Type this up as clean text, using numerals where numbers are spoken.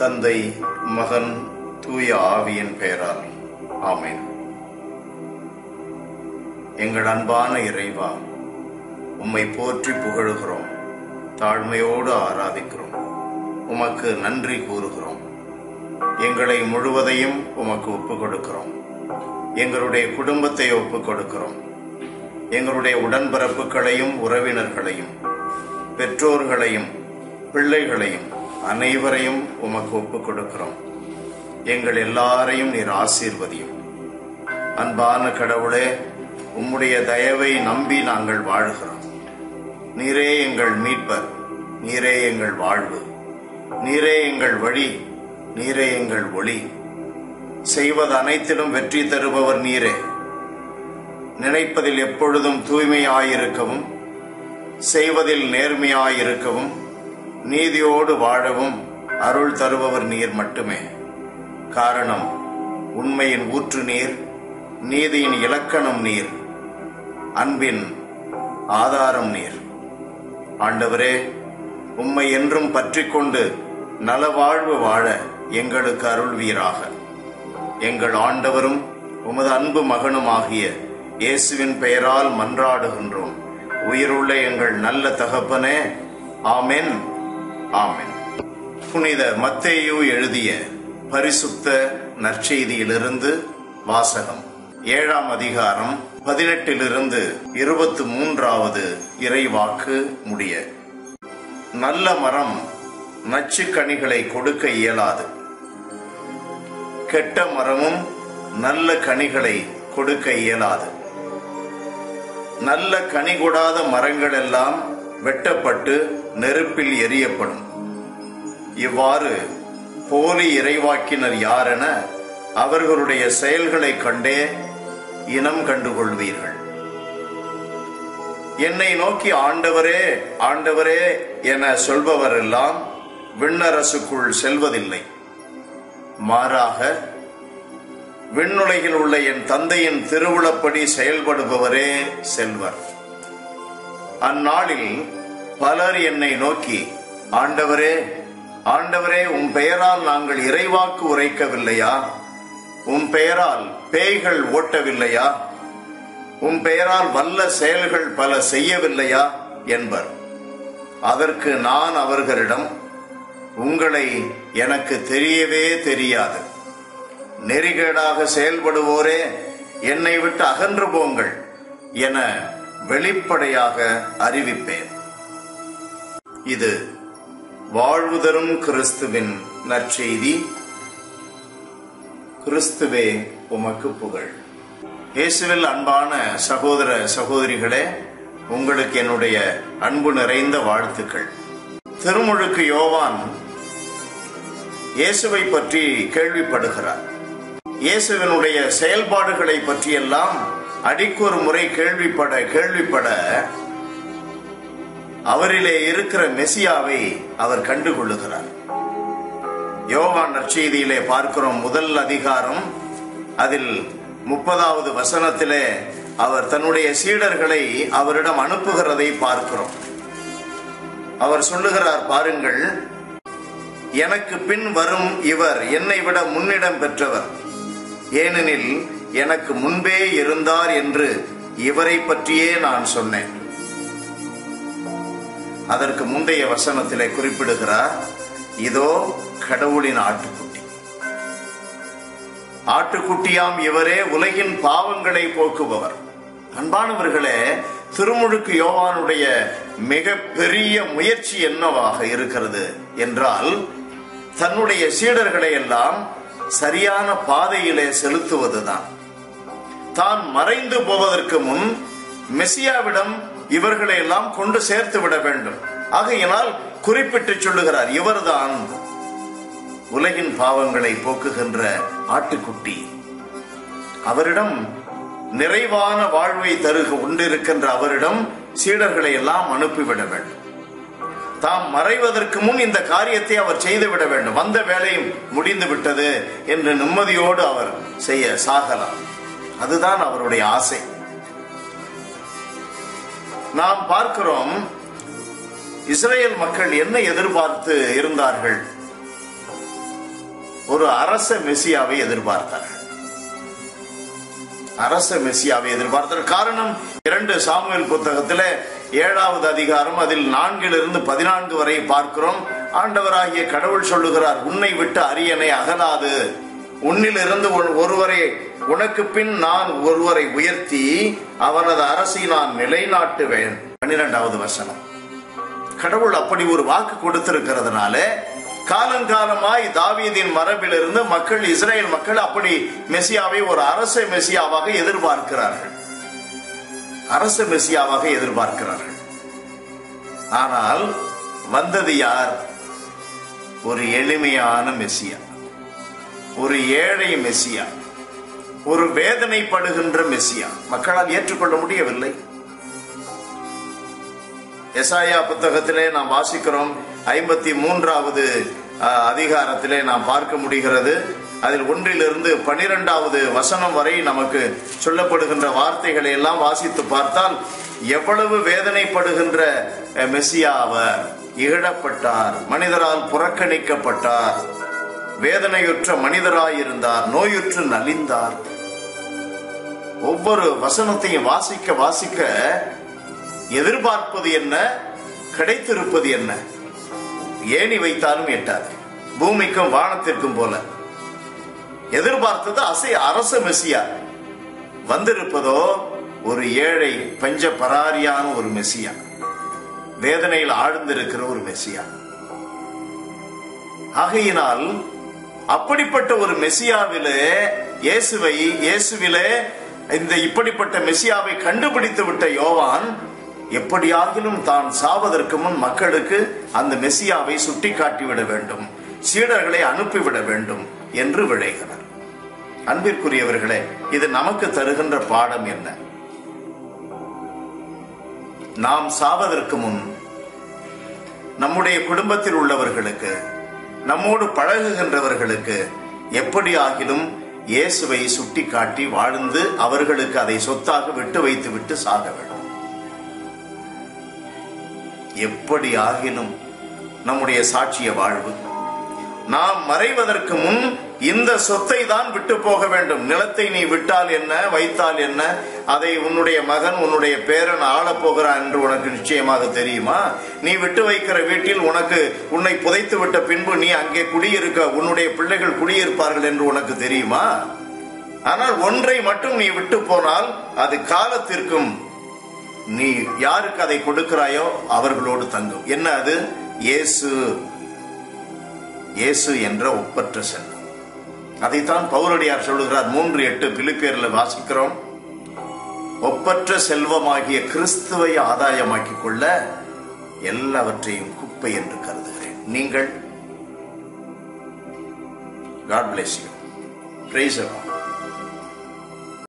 தந்தை, மகன், தூய ஆவியின் பெயரால் ஆமென். எங்கள் அன்பான இறைவா, உம்மை போற்றி புகழுகிறோம், தாழ்மையோடு ஆராதிக்கிறோம், உமக்கு நன்றி கூறுகிறோம். எங்களை முழுவதையும் உமக்கு ஒப்புக் கொடுக்கிறோம். எங்களுடைய குடும்பத்தை ஒப்புக் கொடுக்கிறோம். எங்களுடைய உடன்பிறப்புகளையும் உறவினர்களையும் பெற்றோர்களையும் பிள்ளைகளையும் அனைவரையும் உமக்கு ஒப்புக் கொடுக்கிறோம். எங்கள் எல்லாரையும் நீர் ஆசீர்வதியும். அன்பான கடவுளே, உம்முடைய தயவை நம்பி நாங்கள் வாழ்கிறோம். நீரே எங்கள் மீட்பர், நீரே எங்கள் வாழ்வு, நீரே எங்கள் வழி, நீரே எங்கள் ஒளி. செய்வது அனைத்திலும் வெற்றி தருபவர் நீரே. நினைப்பதில் எப்பொழுதும் தூய்மையாயிருக்கவும், செய்வதில் நேர்மையாயிருக்கவும், நீதியோடு வாழவும் அருள் தருபவர் நீர் மட்டுமே. காரணம், உண்மையின் ஊற்று நீர், நீதியின் இலக்கணம் நீர், அன்பின் ஆதாரம் நீர். ஆண்டவரே, உம்மை என்றும் பற்றி கொண்டு நலவாழ்வு வாழ எங்களுக்கு அருள்வீராக. எங்கள் ஆண்டவரும் உமது அன்பு மகனுமாகிய இயேசுவின் பெயரால் மன்றாடுகின்றோம். உயிருள்ள எங்கள் நல்ல தகப்பனே, ஆமென், ஆமென். புனித மத்தேயு எழுதிய பரிசுத்த நற்செய்தியிலிருந்து வாசகம். 7ஆம் அதிகாரம் 18 23 இறைவாக்கு முடிய. நல்ல மரம் நச்சு கனிகளை கொடுக்க இயலாது, கெட்ட மரமும் நல்ல கனிகளை கொடுக்க இயலாது. நல்ல கனி கொடாத மரங்கள் எல்லாம் வெட்டப்பட்டு நெருப்பில் எரியப்படும். இவ்வாறு போலி இறைவாக்கினர் யாரென அவர்களுடைய செயல்களை கண்டே இனம் கண்டுகொள்வீர்கள். என்னை நோக்கி ஆண்டவரே, ஆண்டவரே என சொல்பவரெல்லாம் விண்ணரசுக்குள் செல்வதில்லை. மாறாக விண்ணுலகில் உள்ள என் தந்தையின் திருவுளப்படி செயல்படுபவரே செல்வர். அந்நாளில் பலர் என்னை நோக்கி, ஆண்டவரே, ஆண்டவரே, உம் பெயரால் நாங்கள் இறைவாக்கு உரைக்கவில்லையா? உம் பெயரால் பேய்கள் ஓட்டவில்லையா? உம் பெயரால் வல்ல செயல்கள் பல செய்யவில்லையா என்பர். அதற்கு நான் அவர்களிடம், உங்களை எனக்கு தெரியவே தெரியாது. நெறிகேடாக செயல்படுவோரே, என்னை விட்டு அகன்று போங்கள் என வெளிப்படையாக அறிவிப்பேன். இது வாழ்வு தரும் கிறிஸ்துவின் நற்செய்தி. கிறிஸ்துவே உமக்கு புகழ். இயேசுவில் அன்பான சகோதர சகோதரிகளே, உங்களுக்கு என்னுடைய அன்பு நிறைந்த வாழ்த்துக்கள். திருமுழுக்கு யோவான் இயேசுவை பற்றி கேள்விப்படுகிறார். இயேசுவினுடைய செயல்பாடுகளை பற்றியெல்லாம் அடிக்கொரு முறை கேள்விப்பட அவரிலே இருக்கிற மெசியாவை அவர் கண்டுகொள்ளுகிறார். யோவான் நற்செய்தியிலே பார்க்கிறோம். முதல் அதிகாரம் அதில் 30வது வசனத்திலே அவர் தன்னுடைய சீடர்களை அவரிடம் அனுப்புகிறதை பார்க்கிறோம். அவர் சொல்லுகிறார், பாருங்கள், எனக்கு பின் வரும் இவர் என்னை விட முன்னிடம் பெற்றவர், ஏனெனில் எனக்கு முன்பே இருந்தார் என்று இவரை பற்றியே நான் சொன்னேன். அதற்கு முந்தைய வசனத்திலே குறிப்பிடுகிறார், இதோ கடவுளின் ஆட்டுக்குட்டி. ஆட்டுக்குட்டியாம் இவரே உலகின் பாவங்களை போக்குபவர். அன்பானவர்களே, திருமுழுக்கு யோவானுடைய மிக பெரிய முயற்சி என்னவாக இருக்கிறது என்றால், தன்னுடைய சீடர்களை எல்லாம் சரியான பாதையிலே செலுத்துவதுதான். தான் மறைந்து போவதற்கு முன் மெசியாவிடம் இவர்களை எல்லாம் கொண்டு சேர்த்து விட வேண்டும். ஆகையினால் குறிப்பிட்டு சொல்லுகிறார், இவர்தான் உலகின் பாவங்களை போக்குகின்ற ஆட்டுக்குட்டி. அவரிடம் நிறைவான வாழ்வை கொண்டிருக்கின்ற அவரிடம் சீடர்களை எல்லாம் அனுப்பிவிட வேண்டும். தாம் மறைவதற்கு முன் இந்த காரியத்தை அவர் செய்துவிட வேண்டும். வந்த வேலையும் முடிந்து விட்டது என்று நிம்மதியோடு அவர் செய்ய சாகலாம். அதுதான் அவருடைய ஆசை. நாம் பார்க்கிறோம், இஸ்ரேல் மக்கள் என்ன எதிர்பார்த்து இருந்தார்கள்? ஒரு அரச மெசியாவை எதிர்பார்த்தார்கள். அரச மெசியாவை எதிர்பார்த்தார். காரணம் 2 சாமுவேல் புத்தகத்திலே 7வது அதிகாரம் அதில் 4 - 14 வரை பார்க்கிறோம். ஆண்டவராகிய கடவுள் சொல்லுகிறார், உன்னை விட்டு அரியணை அகலாது, உன்னிலிருந்து ஒருவரை உனக்கு பின் நான் ஒருவரை உயர்த்தி அவனது அரசை நான் நிலைநாட்டுவேன். 12வது வசனம். கடவுள் அப்படி ஒரு வாக்கு கொடுத்திருக்கிறதுனால காலங்காலமாய் தாவீதின் மரபிலிருந்து மக்கள், இஸ்ரேல் மக்கள் அப்படி மெசியாவை ஒரு அரச மெசியாவாக எதிர்பார்க்கிறார்கள். அரச மெசியாவாக எதிர்பார்க்கிறார்கள். ஆனால் வந்தது யார்? ஒரு எளிமையான மெசியா, ஒரு ஏழை மெசியா, ஒரு வேதனைப்படுகின்ற மெசியா. மக்களால் ஏற்றுக்கொள்ள முடியவில்லை. எசாயா புத்தகத்திலே நாம் வாசிக்கிறோம். 53வது அதிகாரத்திலே நாம் பார்க்க முடிகிறது. அதில் 1 - 12வது வசனம் வரை நமக்கு சொல்லப்படுகின்ற வார்த்தைகளை எல்லாம் வாசித்து பார்த்தால் எவ்வளவு வேதனைப்படுகின்ற மெசியா அவர். இகழப்பட்டார், மனிதரால் புறக்கணிக்கப்பட்டார், வேதனையுற்ற மனிதராயிருந்தார், நோயுற்று நலிந்தார். ஒவ்வொரு வசனத்தையும் வாசிக்க வாசிக்க எதிர்பார்ப்பது என்ன, கிடைத்திருப்பது என்ன? ஏணி வைத்தாலும் எட்டாது, பூமிக்கும் வானத்திற்கும் போல. எதிர்பார்த்தது அரச மெசியா. வந்திருப்பதோ ஒரு ஏழை பஞ்ச பராரியான ஒரு மெசியா, வேதனையில் ஆழ்ந்திருக்கிற ஒரு மெசியா. ஆகையினால் அப்படிப்பட்ட ஒரு மெசியாவிலே இயேசுவிலே இந்த இப்படிப்பட்ட மெசியாவை கண்டுபிடித்து விட்ட யோவான் எப்படியாகிலும் தான் சாவதற்கு முன் மக்களுக்கு அந்த மெசியாவை சுட்டி காட்டிவிட வேண்டும், சீடர்களை அனுப்பிவிட வேண்டும் என்று விளைகிறார். அன்பிற்குரியவர்களே, இது நமக்கு தருகின்ற பாடம் என்ன? நாம் சாவதற்கு முன் நம்முடைய குடும்பத்தில் உள்ளவர்களுக்கு, நம்மோடு பழகுகின்றவர்களுக்கு எப்படியாகிலும் இயேசுவை சுட்டி காட்டி வாழ்ந்து அவர்களுக்கு அதை சொத்தாக விட்டு வைத்து விட்டு சாக வேண்டும். எப்படி ஆகிலும் நம்முடைய சாட்சிய வாழ்வு, நாம் மறைவதற்கு முன் இந்த சொத்தை தான் விட்டு போக வேண்டும். நிலத்தை நீ விட்டால் என்ன, வைத்தால் என்ன? அதை உன்னுடைய மகன், உன்னுடைய பேரன் ஆளப் போகிறான் என்று உனக்கு நிச்சயமாக தெரியுமா? நீ விட்டு வைக்கிற வீட்டில் உன்னை புதைத்து விட்ட பின்பு நீ அங்கே குடியிருக்க, உன்னுடைய பிள்ளைகள் குடியிருப்பார்கள் என்று உனக்கு தெரியுமா? ஆனால் ஒன்றை மட்டும் நீ விட்டு போனால் அது காலத்திற்கும் நீ யாருக்கு அதை கொடுக்கிறாயோ அவர்களோடு தங்கும். என்ன அது? இயேசு என்ற ஒப்பற்ற செல்வம். அதைத்தான் பவுலடியார் சொல்லுகிறார். 3:8 பிலிப்பியர்ல வாசிக்கிறோம். ஒப்பற்ற செல்வமாகிய கிறிஸ்துவை ஆதாயமாக்கிக் கொள்ள எல்லாவற்றையும் குப்பை என்று கருதுகிறேன். நீங்கள் God bless you. Praise the Lord.